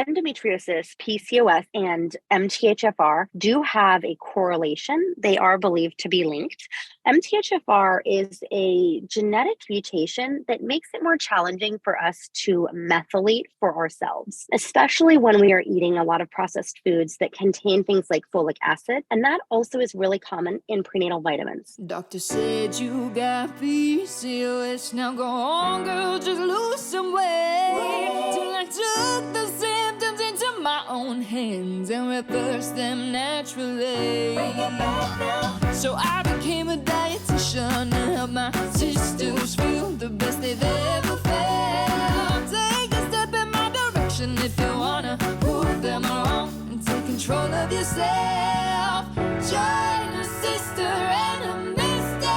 endometriosis, PCOS, and MTHFR do have a correlation. They are believed to be linked. MTHFR is a genetic mutation that makes it more challenging for us to methylate for ourselves, especially when we are eating a lot of processed foods that contain things like folic acid. And that also is really common in prenatal vitamins. Doctor said you got PCOS. Now go on, girl, just lose some weight. Till I took the symptoms into my own hands and reversed them naturally. So I became a dietitian to help my sisters feel the best they've ever felt. Take a step in my direction if you wanna prove them wrong and take control of yourself. Join a sister and a mister.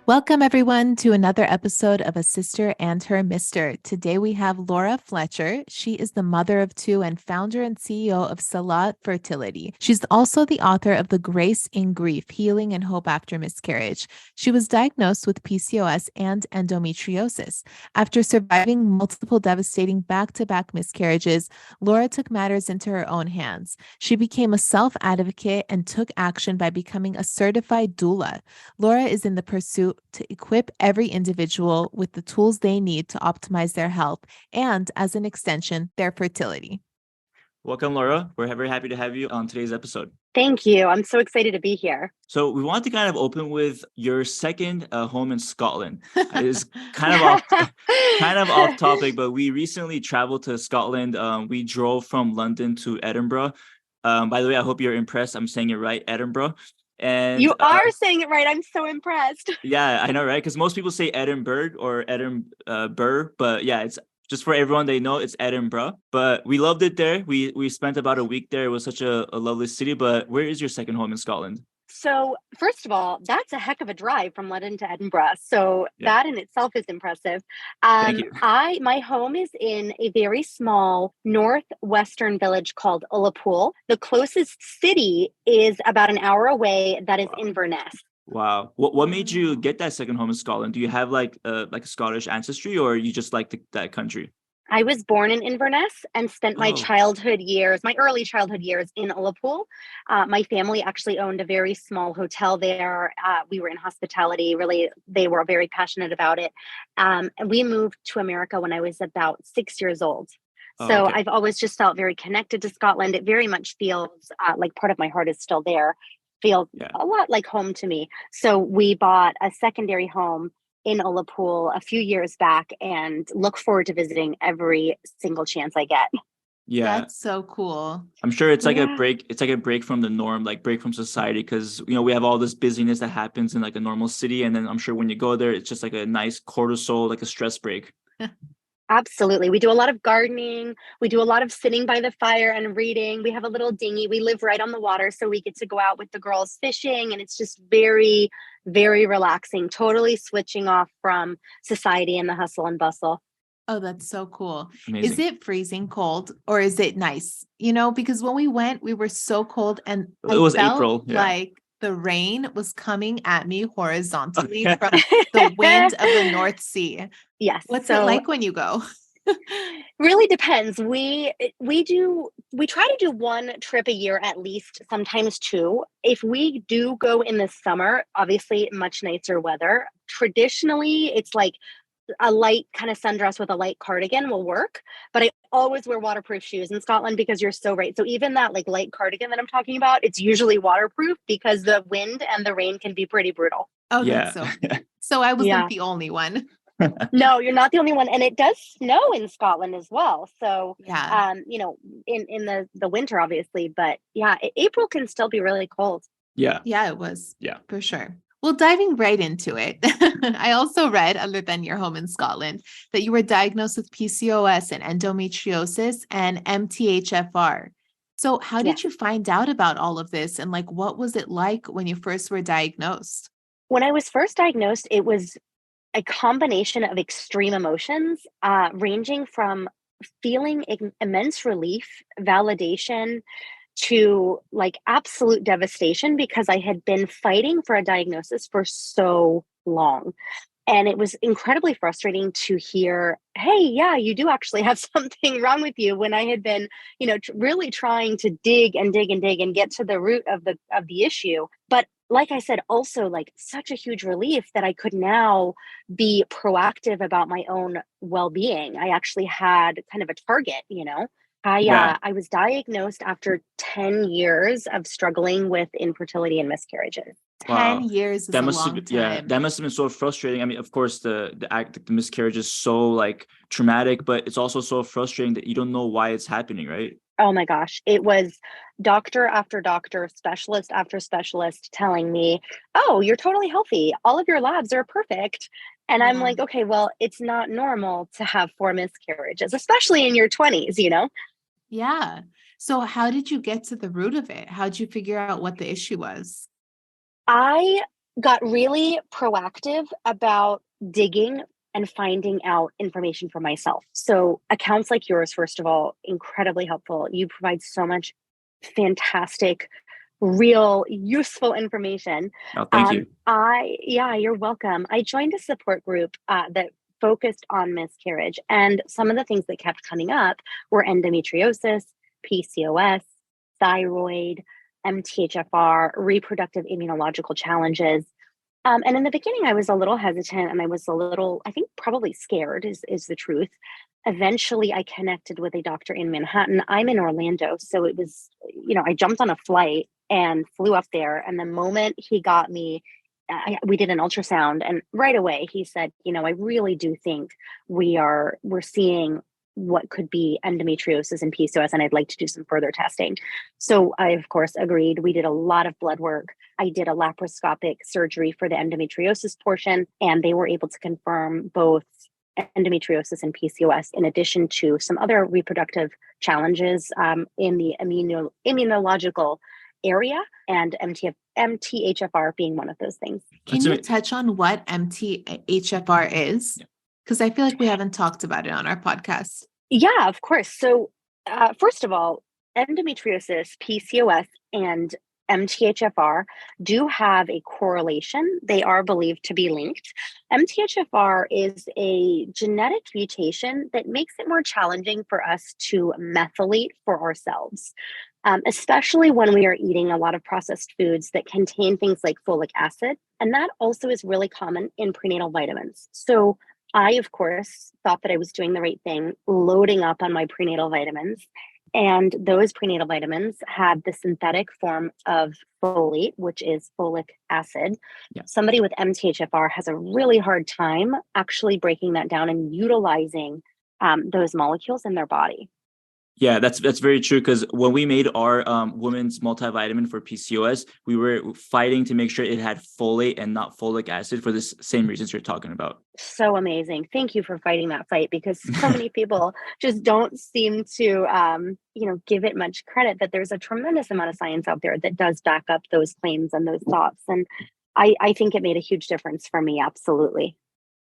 Welcome, everyone, to another episode of A Sister and Her Mister. Today, we have Laura Fletcher. She is the mother of two and founder and CEO of Selah Fertility. She's also the author of The Grace in Grief, Healing and Hope After Miscarriage. She was diagnosed with PCOS and endometriosis. After surviving multiple devastating back-to-back miscarriages, Laura took matters into her own hands. She became a self-advocate and took action by becoming a certified doula. Laura is in the pursuit to equip every individual with the tools they need to optimize their health and, as an extension, their fertility. Welcome, Laura. We're very happy to have you on today's episode. Thank you. I'm so excited to be here. So we want to kind of open with your second home in Scotland. It's kind of off topic, but we recently traveled to Scotland. We drove from London to Edinburgh. By the way, I hope you're impressed. I'm saying it right, Edinburgh. And you are saying it right. I'm so impressed. Yeah, I know, right? Because most people say Edinburgh or Edinburgh, but yeah, it's just for everyone they know it's Edinburgh. But we loved it there. We spent about a week there. It was such a lovely city. But where is your second home in Scotland? So first of all, that's a heck of a drive from London to Edinburgh. So that in itself is impressive. Thank you. My home is in a very small northwestern village called Ullapool. The closest city is about an hour away. That is Inverness. Wow. What made you get that second home in Scotland? Do you have like a Scottish ancestry, or you just like that country? I was born in Inverness and spent my early childhood years in Ullapool. My family actually owned a very small hotel there. We were in hospitality. Really, they were very passionate about it. And we moved to America when I was about 6 years old. So okay. I've always just felt very connected to Scotland. It very much feels like part of my heart is still there. Feels a lot like home to me. So we bought a secondary home in Ullapool a few years back and look forward to visiting every single chance I get. Yeah. That's so cool. I'm sure it's like a break. It's like a break from the norm, like break from society. Because, we have all this busyness that happens in like a normal city. And then I'm sure when you go there, it's just like a nice cortisol, like a stress break. Absolutely. We do a lot of gardening. We do a lot of sitting by the fire and reading. We have a little dinghy. We live right on the water, so we get to go out with the girls fishing. And it's just very, very relaxing, totally switching off from society and the hustle and bustle. Oh, that's so cool. Amazing. Is it freezing cold or is it nice? Because when we went, we were so cold and it was April. Like the rain was coming at me horizontally from the wind of the North Sea. Yes. What's it like when you go? Really depends. We try to do one trip a year at least, sometimes two. If we do go in the summer, obviously much nicer weather. Traditionally, it's like a light kind of sundress with a light cardigan will work, but I always wear waterproof shoes in Scotland because you're so right. So even that like light cardigan that I'm talking about, it's usually waterproof because the wind and the rain can be pretty brutal. Oh, that's so I wasn't the only one. No, you're not the only one. And it does snow in Scotland as well. So, in the winter, obviously, but April can still be really cold. Yeah. Yeah, it was. Yeah, for sure. Well, diving right into it, I also read, other than your home in Scotland, that you were diagnosed with PCOS and endometriosis and MTHFR. So how did you find out about all of this? And what was it like when you first were diagnosed? When I was first diagnosed, it was a combination of extreme emotions, ranging from feeling immense relief, validation, to absolute devastation because I had been fighting for a diagnosis for so long. And it was incredibly frustrating to hear, hey, yeah, you do actually have something wrong with you, when I had been, really trying to dig and dig and dig and get to the root of the issue. But like I said, also like such a huge relief that I could now be proactive about my own well-being. I actually had kind of a target, Yeah. I was diagnosed after 10 years of struggling with infertility and miscarriages. 10 Wow. years is That a must have long been, yeah, time. that must have been so frustrating. I mean, of course, the miscarriage is so like traumatic, but it's also so frustrating that you don't know why it's happening, right? Oh my gosh, it was doctor after doctor, specialist after specialist telling me, "Oh, you're totally healthy. All of your labs are perfect." And I'm Yeah. like, "Okay, well, it's not normal to have 4 miscarriages, especially in your 20s, you know?" Yeah. So how did you get to the root of it? How did you figure out what the issue was? I got really proactive about digging and finding out information for myself. So, accounts like yours, first of all, incredibly helpful. You provide so much fantastic, real, useful information. Oh, thank you. Yeah, you're welcome. I joined a support group that focused on miscarriage, and some of the things that kept coming up were endometriosis, PCOS, thyroid, MTHFR, reproductive immunological challenges. And in the beginning, I was a little hesitant and I was a little, I think, probably scared is the truth. Eventually, I connected with a doctor in Manhattan. I'm in Orlando. So it was, I jumped on a flight and flew up there. And the moment he got me, we did an ultrasound. And right away, he said, I really do think we're seeing what could be endometriosis and PCOS, and I'd like to do some further testing. So I, of course, agreed. We did a lot of blood work. I did a laparoscopic surgery for the endometriosis portion, and they were able to confirm both endometriosis and PCOS, in addition to some other reproductive challenges in the immunological area, and MTHFR being one of those things. Can you touch on what MTHFR is? Because I feel like we haven't talked about it on our podcast. Yeah, of course. So, first of all, endometriosis, PCOS, and MTHFR do have a correlation. They are believed to be linked. MTHFR is a genetic mutation that makes it more challenging for us to methylate for ourselves, especially when we are eating a lot of processed foods that contain things like folic acid. And that also is really common in prenatal vitamins. So, I, of course, thought that I was doing the right thing, loading up on my prenatal vitamins. And those prenatal vitamins had the synthetic form of folate, which is folic acid. Yeah. Somebody with MTHFR has a really hard time actually breaking that down and utilizing those molecules in their body. Yeah, that's very true. Because when we made our women's multivitamin for PCOS, we were fighting to make sure it had folate and not folic acid for this same reasons you're talking about. So amazing. Thank you for fighting that fight, because so many people just don't seem to, give it much credit that there's a tremendous amount of science out there that does back up those claims and those thoughts. And I think it made a huge difference for me. Absolutely.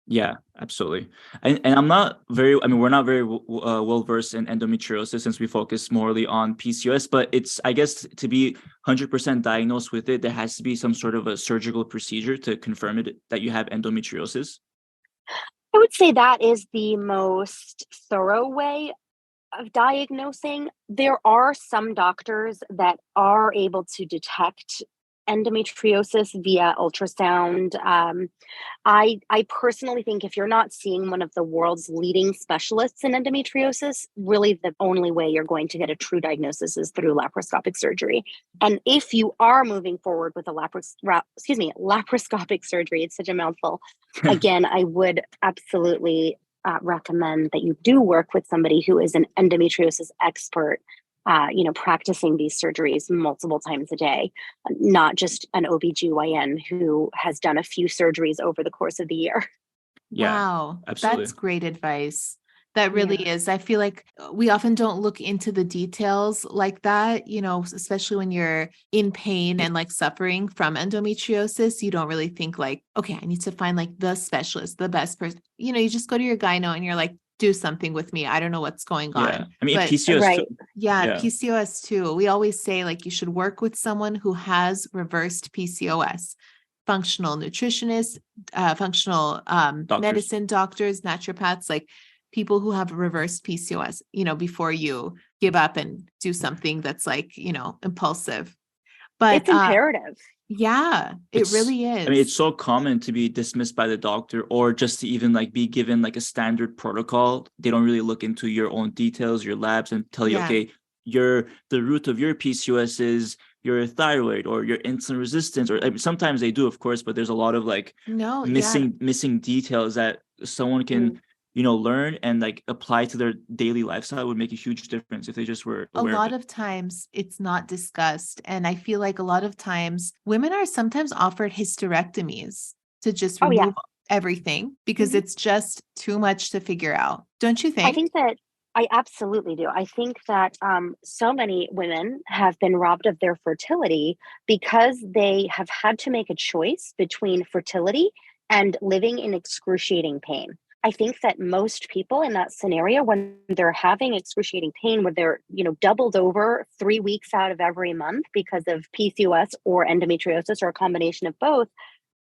Yeah, absolutely. And I'm not very, I mean, we're not very well versed in endometriosis since we focus morely on PCOS, but it's, I guess, to be 100% diagnosed with it, there has to be some sort of a surgical procedure to confirm it that you have endometriosis. I would say that is the most thorough way of diagnosing. There are some doctors that are able to detect endometriosis via ultrasound. I personally think if you're not seeing one of the world's leading specialists in endometriosis, really the only way you're going to get a true diagnosis is through laparoscopic surgery. And if you are moving forward with a laparoscopic surgery, it's such a mouthful. Again, I would absolutely recommend that you do work with somebody who is an endometriosis expert, practicing these surgeries multiple times a day, not just an OBGYN who has done a few surgeries over the course of the year. Yeah, Wow, absolutely. that's great advice. That really is. I feel like we often don't look into the details like that, especially when you're in pain and like suffering from endometriosis. You don't really think like, okay, I need to find like the specialist, the best person. You just go to your gyno and you're like, do something with me. I don't know what's going on. Yeah, I mean, But PCOS Right. too. yeah, PCOS too. We always say like you should work with someone who has reversed PCOS. functional nutritionists, functional Doctors. medicine doctors, naturopaths, like people who have reversed PCOS, before you give up and do something that's like, impulsive. But It's imperative. yeah, it really is. I mean, it's so common to be dismissed by the doctor or just to even like be given like a standard protocol. They don't really look into your own details, your labs, and tell you, okay, the root of your PCOS is your thyroid or your insulin resistance, or I mean, sometimes they do, of course, but there's a lot of like missing details that someone can learn and like apply to their daily lifestyle. It would make a huge difference if they just were aware. A lot of times it's not discussed, and I feel like a lot of times women are sometimes offered hysterectomies to just remove everything because it's just too much to figure out. Don't you think? I think that I absolutely do. I think that so many women have been robbed of their fertility because they have had to make a choice between fertility and living in excruciating pain. I think that most people in that scenario, when they're having excruciating pain, where they're, doubled over 3 weeks out of every month because of PCOS or endometriosis or a combination of both,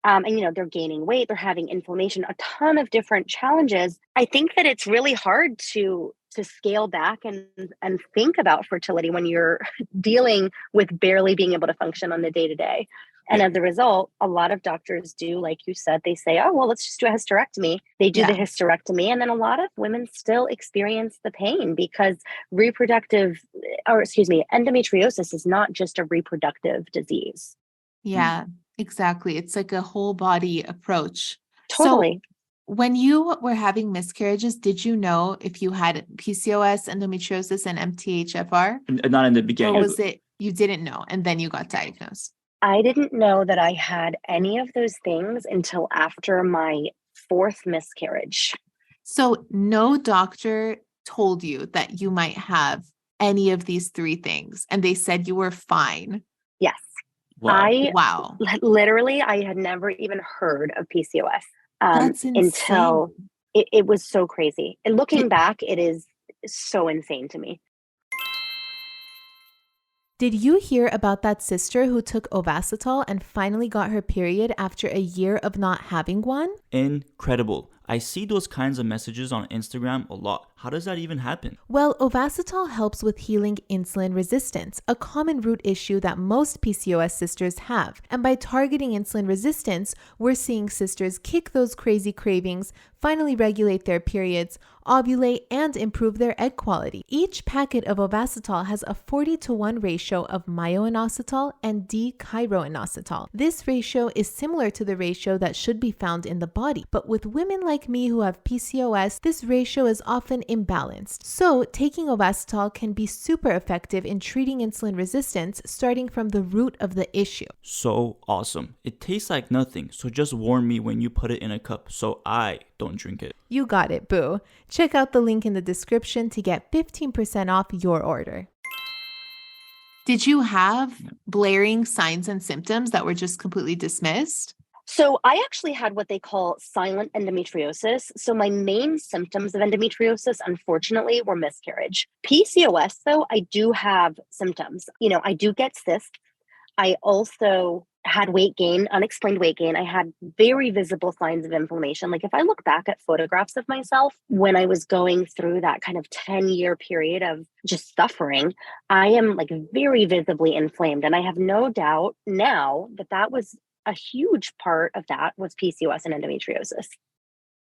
and, they're gaining weight, they're having inflammation, a ton of different challenges. I think that it's really hard to scale back and think about fertility when you're dealing with barely being able to function on the day-to-day. And as a result, a lot of doctors do, like you said, they say, oh, well, let's just do a hysterectomy. They do the hysterectomy. And then a lot of women still experience the pain because endometriosis is not just a reproductive disease. Yeah, exactly. It's like a whole body approach. Totally. So when you were having miscarriages, did you know if you had PCOS, endometriosis, and MTHFR? Not in the beginning. Or was it you didn't know and then you got diagnosed? I didn't know that I had any of those things until after my 4th miscarriage. So no doctor told you that you might have any of these 3 things, and they said you were fine. Yes. Wow. Literally, I had never even heard of PCOS That's insane. until it was so crazy. And looking back, it is so insane to me. Did you hear about that sister who took Ovasitol and finally got her period after a year of not having one? Incredible. I see those kinds of messages on Instagram a lot. How does that even happen? Well, Ovasitol helps with healing insulin resistance, a common root issue that most PCOS sisters have. And by targeting insulin resistance, we're seeing sisters kick those crazy cravings, finally regulate their periods, ovulate, and improve their egg quality. Each packet of Ovasitol has a 40-to-1 ratio of myoinositol and D-chiroinositol. This ratio is similar to the ratio that should be found in the body, but with women like me who have PCOS, this ratio is often imbalanced. So, taking Ovasitol can be super effective in treating insulin resistance, starting from the root of the issue. So awesome. It tastes like nothing, so just warn me when you put it in a cup so I don't drink it. You got it, boo. Check out the link in the description to get 15% off your order. Did you have blaring signs and symptoms that were just completely dismissed? So I actually had what they call silent endometriosis. So my main symptoms of endometriosis, unfortunately, were miscarriage. PCOS, though, I do have symptoms. I do get cysts. I also had weight gain, unexplained weight gain. I had very visible signs of inflammation. Like if I look back at photographs of myself when I was going through that kind of 10-year period of just suffering, I am like very visibly inflamed. And I have no doubt now that was a huge part of that was PCOS and endometriosis.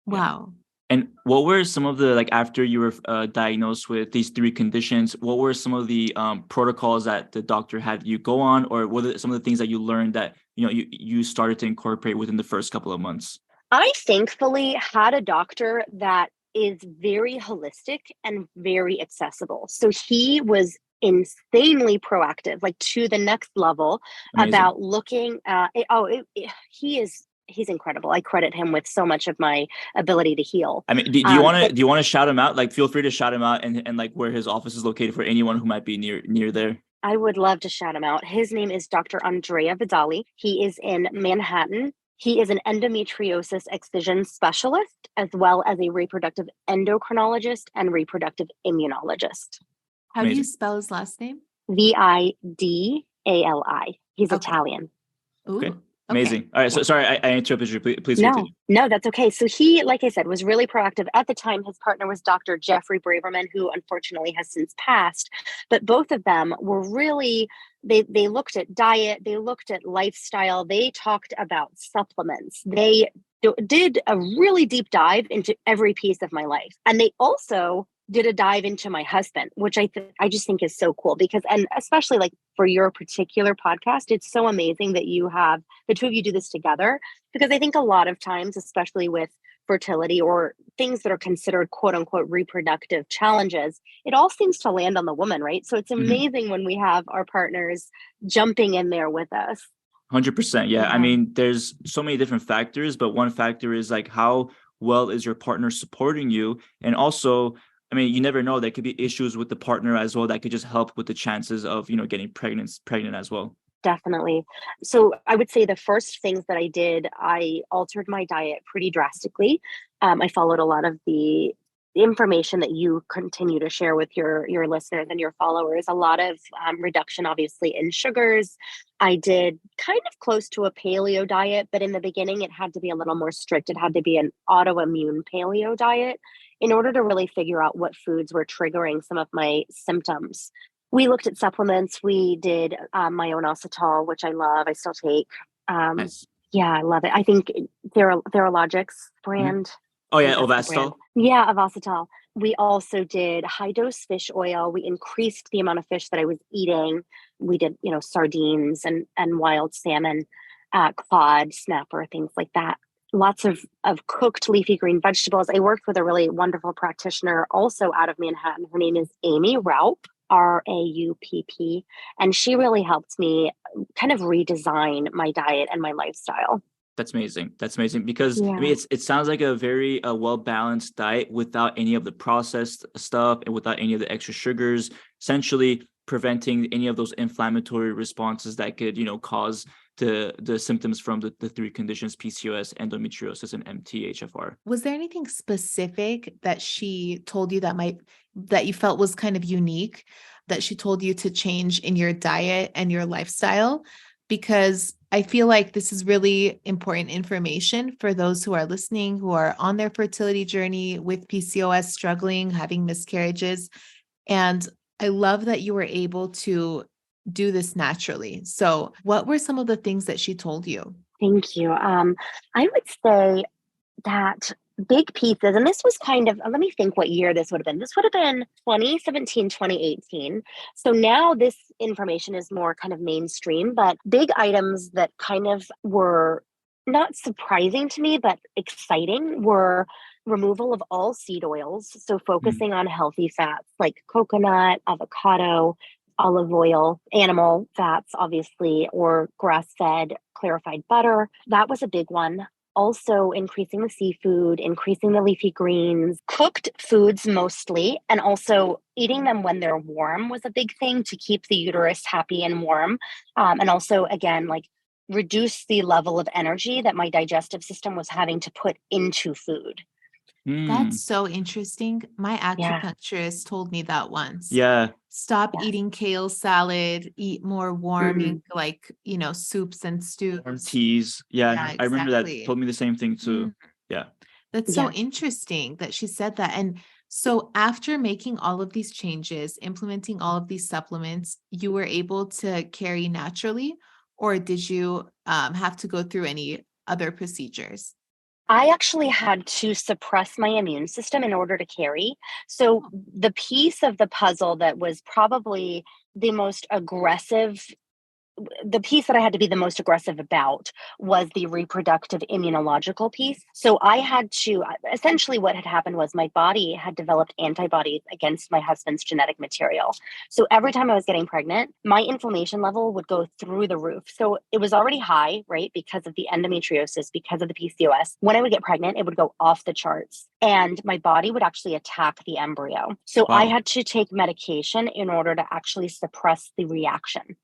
Wow. And what were some of the, like, after you were diagnosed with these 3 conditions, what were some of the protocols that the doctor had you go on, or what are some of the things that you learned that, you started to incorporate within the first couple of months? I thankfully had a doctor that is very holistic and very accessible. So he was insanely proactive, like to the next level. Amazing. About looking at he's incredible. I credit him with so much of my ability to heal. I mean, do you want to shout him out? Like, feel free to shout him out and like where his office is located for anyone who might be near there. I would love to shout him out. His name is Dr. Andrea Vidali. He is in Manhattan. He is an endometriosis excision specialist, as well as a reproductive endocrinologist and reproductive immunologist. How do you spell his last name? Vidali. He's okay. Italian. Ooh, Amazing. All right. So sorry, I interrupted you. Please No, continue. no, that's okay. So he, like I said, was really proactive. At the time, his partner was Dr. Jeffrey Braverman, who unfortunately has since passed. But both of them were really, they looked at diet, they looked at lifestyle, they talked about supplements. They did a really deep dive into every piece of my life. And they also did a dive into my husband, which I just think is so cool because, and especially like for your particular podcast, it's so amazing that you have the two of you do this together, because I think a lot of times, especially with fertility or things that are considered quote unquote reproductive challenges, it all seems to land on the woman, right? So it's amazing when we have our partners jumping in there with us. 100%. Yeah. I Yeah. mean, there's so many different factors, but one factor is like how well is your partner supporting you? And also, I mean, you never know, there could be issues with the partner as well that could just help with the chances of, getting pregnant as well. Definitely. So I would say the first things that I did, I altered my diet pretty drastically. I followed a lot of the information that you continue to share with your listeners and your followers. A lot of reduction, obviously, in sugars. I did kind of close to a paleo diet, but in the beginning, it had to be a little more strict. It had to be an autoimmune paleo diet in order to really figure out what foods were triggering some of my symptoms. We looked at supplements. We did my own inositol, which I love. I still take. Nice. Yeah, I love it. I think Theralogix brand. Oh, I yeah. think that's the brand. Ovasitol. Yeah, Avasitol. We also did high dose fish oil. We increased the amount of fish that I was eating. We did, sardines and wild salmon, cod, snapper, things like that. Lots of cooked leafy green vegetables. I worked with a really wonderful practitioner also out of Manhattan. Her name is Amy Raupp. Raupp, and she really helped me kind of redesign my diet and my lifestyle. That's amazing. That's amazing because I Yeah. mean, it sounds like a very well-balanced diet without any of the processed stuff and without any of the extra sugars, essentially preventing any of those inflammatory responses that could, cause the symptoms from the three conditions: PCOS, endometriosis, and MTHFR. Was there anything specific that she told you that you felt was kind of unique, that she told you to change in your diet and your lifestyle? Because I feel like this is really important information for those who are listening, who are on their fertility journey with PCOS, struggling, having miscarriages. And I love that you were able to do this naturally. So what were some of the things that she told you? Thank you. I would say that big pieces, and this was kind of, let me think what year this would have been. This would have been 2017, 2018. So now this information is more kind of mainstream, but big items that kind of were not surprising to me, but exciting were removal of all seed oils. So focusing on healthy fats like coconut, avocado, olive oil, animal fats, obviously, or grass-fed clarified butter. That was a big one. Also increasing the seafood, increasing the leafy greens, cooked foods mostly, and also eating them when they're warm was a big thing to keep the uterus happy and warm. And also, again, like reduce the level of energy that my digestive system was having to put into food. That's so interesting. My Yeah. acupuncturist told me that once. Yeah. Stop Yes. eating kale salad, eat more warming, like, soups and stews. Warm teas. Yeah. Yeah, I remember that exactly. told me the same thing too. Yeah. That's so Yes. interesting that she said that. And so after making all of these changes, implementing all of these supplements, you were able to carry naturally, or did you have to go through any other procedures? I actually had to suppress my immune system in order to carry. So the piece of the puzzle that was probably the most aggressive, the piece that I had to be the most aggressive about was the reproductive immunological piece. So I had to, essentially what had happened was my body had developed antibodies against my husband's genetic material. So every time I was getting pregnant, my inflammation level would go through the roof. So it was already high, right? Because of the endometriosis, because of the PCOS. When I would get pregnant, it would go off the charts and my body would actually attack the embryo. So I had to take medication in order to actually suppress the reaction.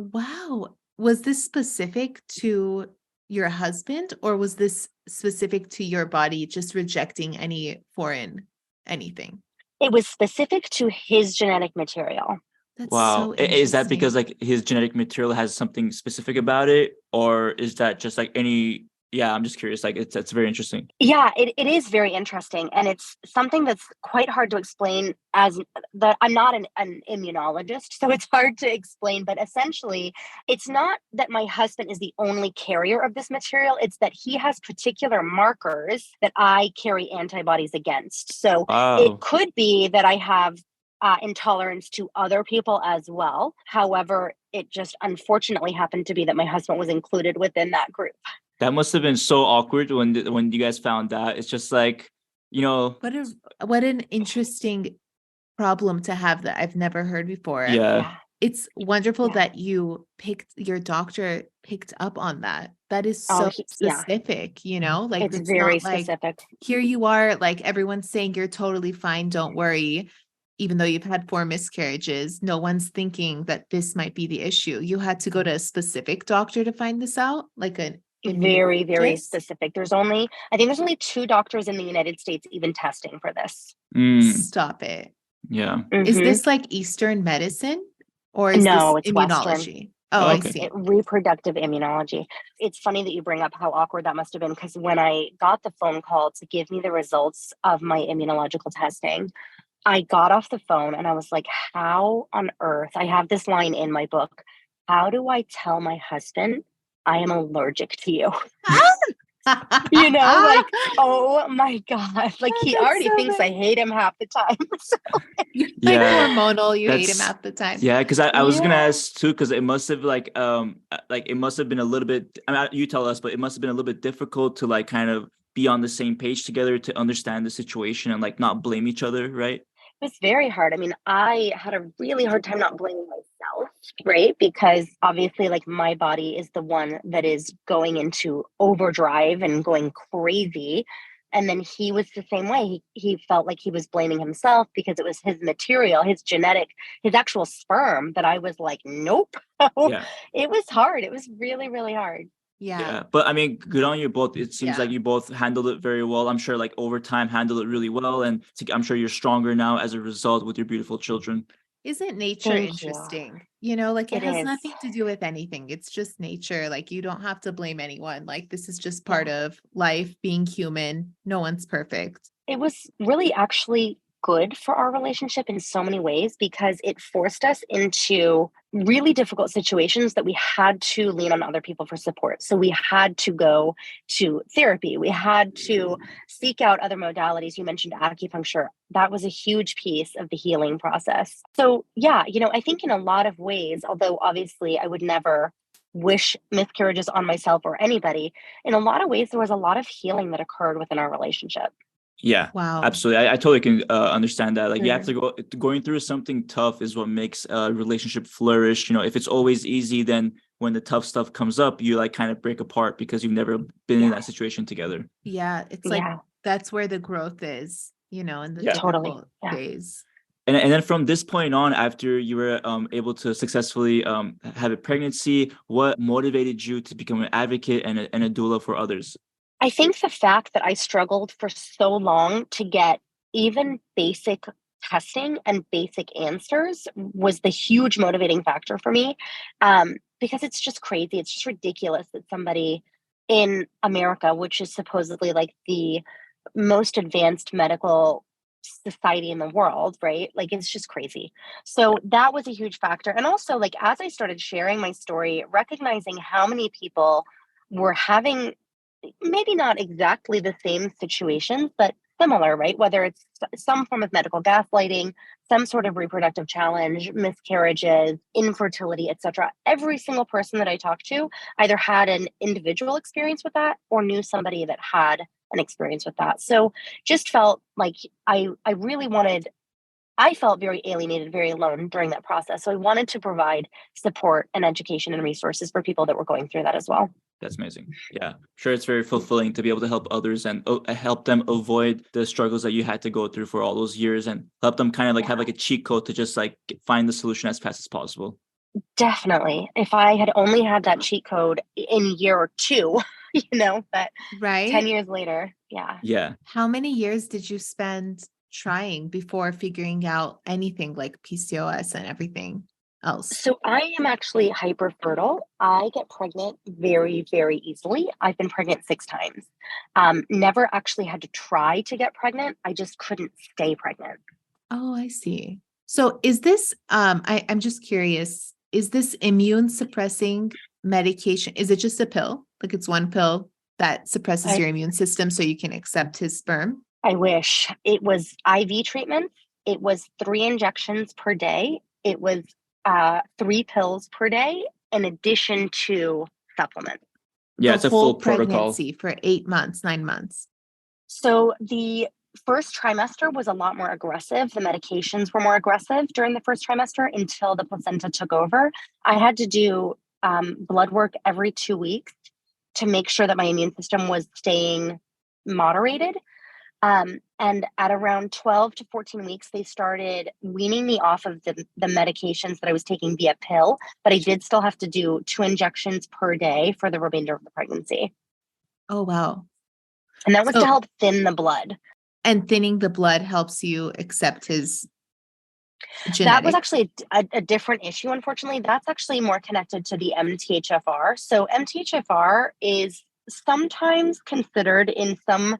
Wow. Was this specific to your husband, or was this specific to your body just rejecting any foreign anything? It was specific to his genetic material. That's Wow. so Is that because interesting. like his genetic material has something specific about it, or is that just like any? Yeah, I'm just curious. Like it's very interesting. Yeah, it is very interesting. And it's something that's quite hard to explain as that I'm not an immunologist, so it's hard to explain. But essentially, it's not that my husband is the only carrier of this material, it's that he has particular markers that I carry antibodies against. So it Wow. could be that I have intolerance to other people as well. However, it just unfortunately happened to be that my husband was included within that group. That must have been so awkward when you guys found that. It's just like, you know, What an interesting problem to have that I've never heard before. yeah, Yeah. It's wonderful Yeah. that your doctor picked up on that. That is Oh, so yeah. specific, like It's it's very not like specific. here you are, like everyone's saying you're totally fine, don't worry. Even though you've had 4 miscarriages, no one's thinking that this might be the issue. You had to go to a specific doctor to find this out, like an Very, very immunologist. specific. I think there's only 2 doctors in the United States even testing for this. mm, Stop it. yeah. Is Hmm. this like Eastern medicine or is this No, it's Western. immunology? Oh, I Okay. see. Reproductive immunology. It's funny that you bring up how awkward that must have been because when I got the phone call to give me the results of my immunological testing, I got off the phone and I was like, how on earth? I have this line in my book. How do I tell my husband I am allergic to you? Like, oh my God. Like, he That's already so thinks I funny. hate him half the time. So, You're like Yeah. hormonal, you hate him That's half the time. yeah, because I was gonna yeah. ask too, because it must have like it must have been a little bit. I mean, you tell us, but it must have been a little bit difficult to like kind of be on the same page together to understand the situation and like not blame each other, right? It was very hard. I mean, I had a really hard time not blaming myself, right? Because obviously, like, my body is the one that is going into overdrive and going crazy. And then he was the same way. He felt like he was blaming himself because it was his material, his actual sperm that I was like, nope. Yeah. It was hard. It was really, really hard. Yeah. Yeah, but I mean, good on you both. It seems Yeah. like you both handled it very well. I'm sure, like over time, handled it really well, and I'm sure you're stronger now as a result with your beautiful children. Isn't nature Thank you. interesting? Like it It has is. nothing to do with anything. It's just nature. Like you don't have to blame anyone. Like this is just part Yeah. of life, being human. No one's perfect. It was really actually good for our relationship in so many ways because it forced us into really difficult situations that we had to lean on other people for support. So we had to go to therapy. We had to seek out other modalities. You mentioned acupuncture. That was a huge piece of the healing process. So, yeah, I think in a lot of ways, although obviously I would never wish miscarriages on myself or anybody, in a lot of ways, there was a lot of healing that occurred within our relationship. Yeah, Wow. absolutely. I totally can understand that. Like, you have Mhm. to going through something tough is what makes a relationship flourish. If it's always easy, then when the tough stuff comes up, you like kind of break apart because you've never been in Yeah. that situation together. Yeah. It's like Yeah. that's where the growth is, in the Yeah. Totally. difficult Yeah. days. And then from this point on, after you were able to successfully have a pregnancy, what motivated you to become an advocate and a doula for others? I think the fact that I struggled for so long to get even basic testing and basic answers was the huge motivating factor for me. Because it's just crazy. It's just ridiculous that somebody in America, which is supposedly like the most advanced medical society in the world, right? Like, it's just crazy. So that was a huge factor. And also, like, as I started sharing my story, recognizing how many people were having maybe not exactly the same situations, but similar, right? Whether it's some form of medical gaslighting, some sort of reproductive challenge, miscarriages, infertility, etc. Every single person that I talked to either had an individual experience with that or knew somebody that had an experience with that. So just felt like I really wanted I felt very alienated, very alone during that process. So I wanted to provide support and education and resources for people that were going through that as well. That's amazing. Yeah, sure. It's very fulfilling to be able to help others and help them avoid the struggles that you had to go through for all those years and help them kind of like Yeah. have like a cheat code to just like find the solution as fast as possible. Definitely. If I had only had that cheat code in a year or two, but 10 Right? years later, yeah. Yeah. How many years did you spend trying before figuring out anything like PCOS and everything else? So I am actually hyper fertile. I get pregnant very, very easily. I've been pregnant 6 times. Never actually had to try to get pregnant. I just couldn't stay pregnant. Oh, I see. So is this, I'm just curious, is this immune suppressing medication? Is it just a pill? Like it's one pill that suppresses I your immune system so you can accept his sperm? I wish it was IV treatment. It was 3 injections per day. It was 3 pills per day, in addition to supplements. Yeah, The it's a whole full protocol. pregnancy for 8 months, 9 months. So the first trimester was a lot more aggressive. The medications were more aggressive during the first trimester until the placenta took over. I had to do blood work every 2 weeks to make sure that my immune system was staying moderated. And at around 12 to 14 weeks, they started weaning me off of the medications that I was taking via pill, but I did still have to do 2 injections per day for the remainder of the pregnancy. Oh, wow. And that was to So, help thin the blood. and thinning the blood helps you accept his That was genetics. actually a different issue, unfortunately. That's actually more connected to the MTHFR. So MTHFR is sometimes considered in some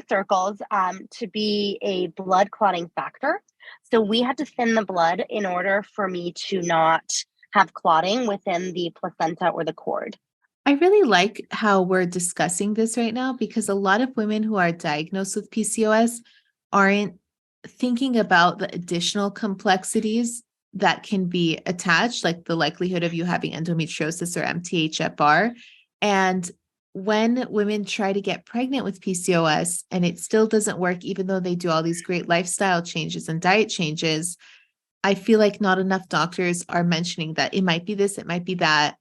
circles to be a blood clotting factor. So we had to thin the blood in order for me to not have clotting within the placenta or the cord. I really like how we're discussing this right now because a lot of women who are diagnosed with PCOS aren't thinking about the additional complexities that can be attached, like the likelihood of you having endometriosis or MTHFR. And when women try to get pregnant with PCOS and it still doesn't work, even though they do all these great lifestyle changes and diet changes, I feel like not enough doctors are mentioning that it might be this, it might be that.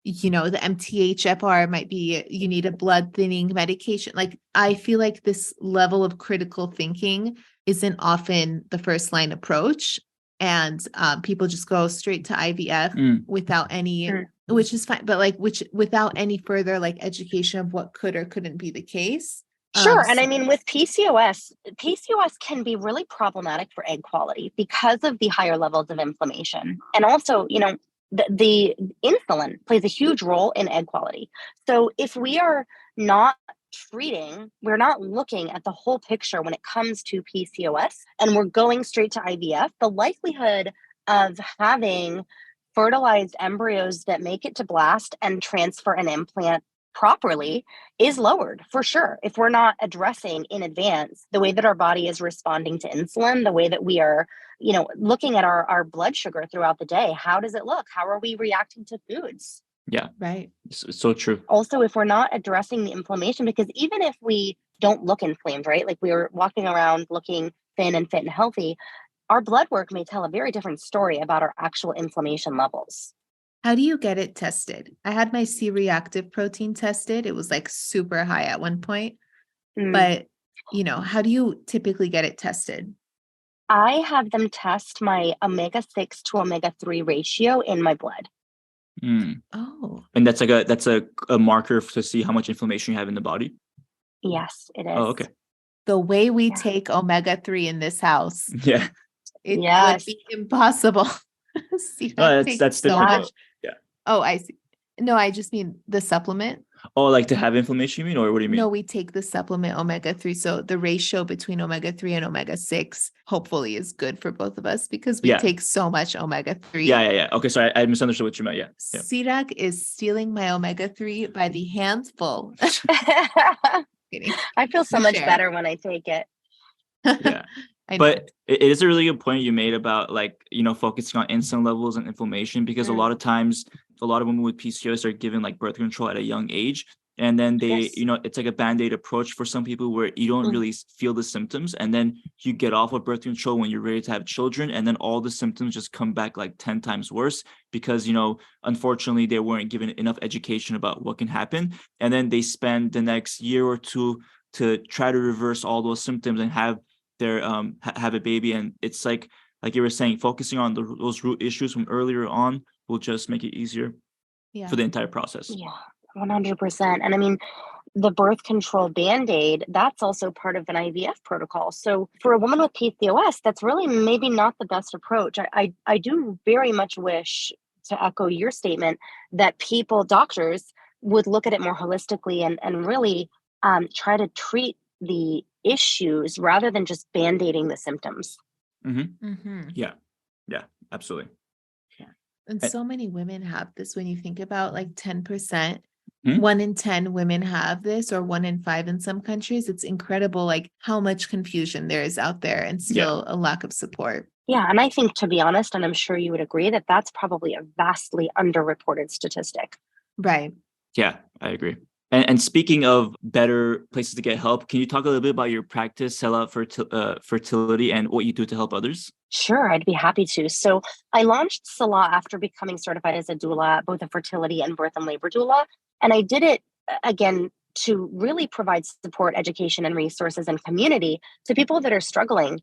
You know, the MTHFR might be, you need a blood thinning medication. Like, I feel like this level of critical thinking isn't often the first line approach. And people just go straight to IVF without any, which is fine, but like, without any further like education of what could or couldn't be the case. Sure. And I mean, with PCOS can be really problematic for egg quality because of the higher levels of inflammation. And also, the insulin plays a huge role in egg quality. So if we are not we're not looking at the whole picture when it comes to PCOS, and we're going straight to IVF, the likelihood of having fertilized embryos that make it to blast and transfer an implant properly is lowered for sure. If we're not addressing in advance the way that our body is responding to insulin, the way that we are, looking at our blood sugar throughout the day, how does it look? How are we reacting to foods? Yeah. Right. It's so true. Also, if we're not addressing the inflammation, because even if we don't look inflamed, right? Like we were walking around looking thin and fit and healthy, our blood work may tell a very different story about our actual inflammation levels. How do you get it tested? I had my C-reactive protein tested. It was like super high at one point. But, how do you typically get it tested? I have them test my omega-6 to omega-3 ratio in my blood. Oh. And that's a marker to see how much inflammation you have in the body? Yes, it is. Oh, okay. The way we take omega-3 in this house. Yeah. It would be impossible. See, that's so different. much. Yeah. Oh, I see. No, I just mean the supplement. Oh, like to have inflammation, you mean, or what do you mean? No, we take the supplement omega-3. So the ratio between omega-3 and omega-6 hopefully is good for both of us because we take so much omega-3. Yeah. Okay, sorry, I misunderstood what you meant. Yeah. Sirak is stealing my omega-3 by the handful. I feel so much better when I take it. Yeah. But it is a really good point you made about focusing on insulin levels and inflammation, because a lot of times a lot of women with PCOS are given like birth control at a young age. And then they, it's like a Band-Aid approach for some people where you don't really feel the symptoms. And then you get off of birth control when you're ready to have children. And then all the symptoms just come back like 10 times worse because, unfortunately, they weren't given enough education about what can happen. And then they spend the next year or two to try to reverse all those symptoms and have their have a baby. And it's like you were saying, focusing on those root issues from earlier on will just make it easier for the entire process. Yeah, 100%. And I mean, the birth control Band-Aid, that's also part of an IVF protocol. So for a woman with PCOS, that's really maybe not the best approach. I do very much wish, to echo your statement, that doctors would look at it more holistically and really try to treat the issues rather than just Band-Aiding the symptoms. Yeah, absolutely. And so many women have this. When you think about like 10%, Hmm? 1 in 10 women have this, or 1 in 5 in some countries. It's incredible, like how much confusion there is out there and still a lack of support. Yeah. And I think, to be honest, and I'm sure you would agree, that that's probably a vastly underreported statistic. Right. Yeah, I agree. And speaking of better places to get help, can you talk a little bit about your practice, Selah Fertility, and what you do to help others? Sure, I'd be happy to. So I launched Selah after becoming certified as a doula, both a fertility and birth and labor doula. And I did it, again, to really provide support, education, and resources and community to people that are struggling,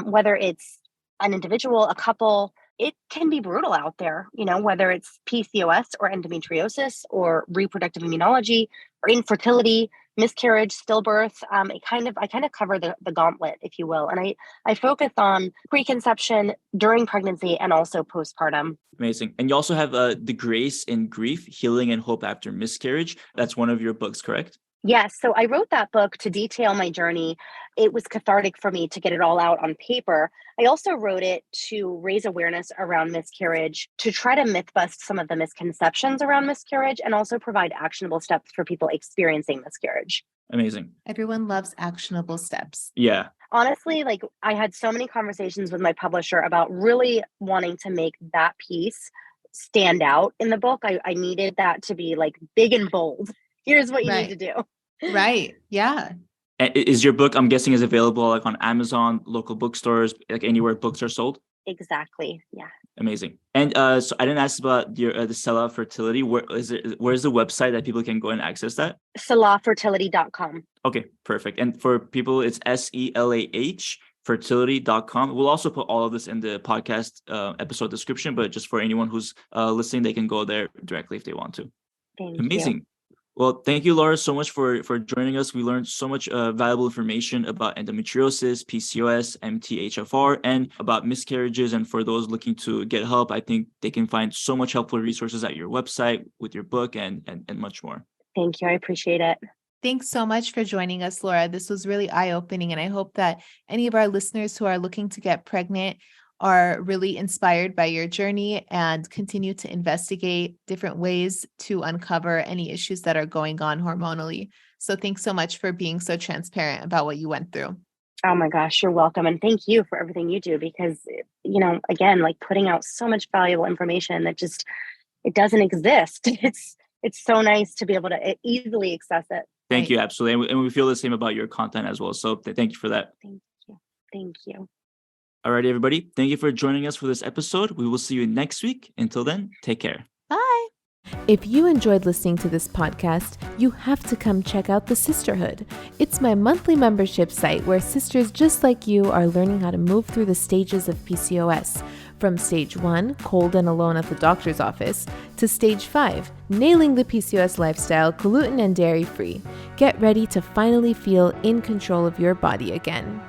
whether it's an individual, a couple. It can be brutal out there, whether it's PCOS or endometriosis or reproductive immunology or infertility, miscarriage, stillbirth. I kind of cover the gauntlet, if you will. And I focus on preconception, during pregnancy, and also postpartum. Amazing. And you also have The Grace in Grief, Healing and Hope After Miscarriage. That's one of your books, correct? Yes. So I wrote that book to detail my journey. It was cathartic for me to get it all out on paper. I also wrote it to raise awareness around miscarriage, to try to myth bust some of the misconceptions around miscarriage, and also provide actionable steps for people experiencing miscarriage. Amazing. Everyone loves actionable steps. Yeah. Honestly, like, I had so many conversations with my publisher about really wanting to make that piece stand out in the book. I needed that to be like big and bold. Here's what you need to do. Right. Yeah. Is your book, I'm guessing, is available like on Amazon, local bookstores, like anywhere books are sold? Exactly. Yeah. Amazing. And so I didn't ask about your the Selah Fertility. Where's the website that people can go and access that? SelahFertility.com. Okay, perfect. And for people, it's SELAH fertility.com. We'll also put all of this in the podcast episode description, but just for anyone who's listening, they can go there directly if they want to. Thank you. Well, thank you, Laura, so much for joining us. We learned so much valuable information about endometriosis, PCOS, MTHFR, and about miscarriages. And for those looking to get help, I think they can find so much helpful resources at your website, with your book, and much more. Thank you. I appreciate it. Thanks so much for joining us, Laura. This was really eye-opening, and I hope that any of our listeners who are looking to get pregnant are really inspired by your journey and continue to investigate different ways to uncover any issues that are going on hormonally. So thanks so much for being so transparent about what you went through. Oh my gosh, you're welcome. And thank you for everything you do, because, again, like, putting out so much valuable information that just, it doesn't exist. It's so nice to be able to easily access it. Thank you. Absolutely. And we feel the same about your content as well. So thank you for that. Thank you. All right, everybody. Thank you for joining us for this episode. We will see you next week. Until then, take care. Bye. If you enjoyed listening to this podcast, you have to come check out The Sisterhood. It's my monthly membership site where sisters just like you are learning how to move through the stages of PCOS. From stage 1, cold and alone at the doctor's office, to stage 5, nailing the PCOS lifestyle, gluten and dairy free. Get ready to finally feel in control of your body again.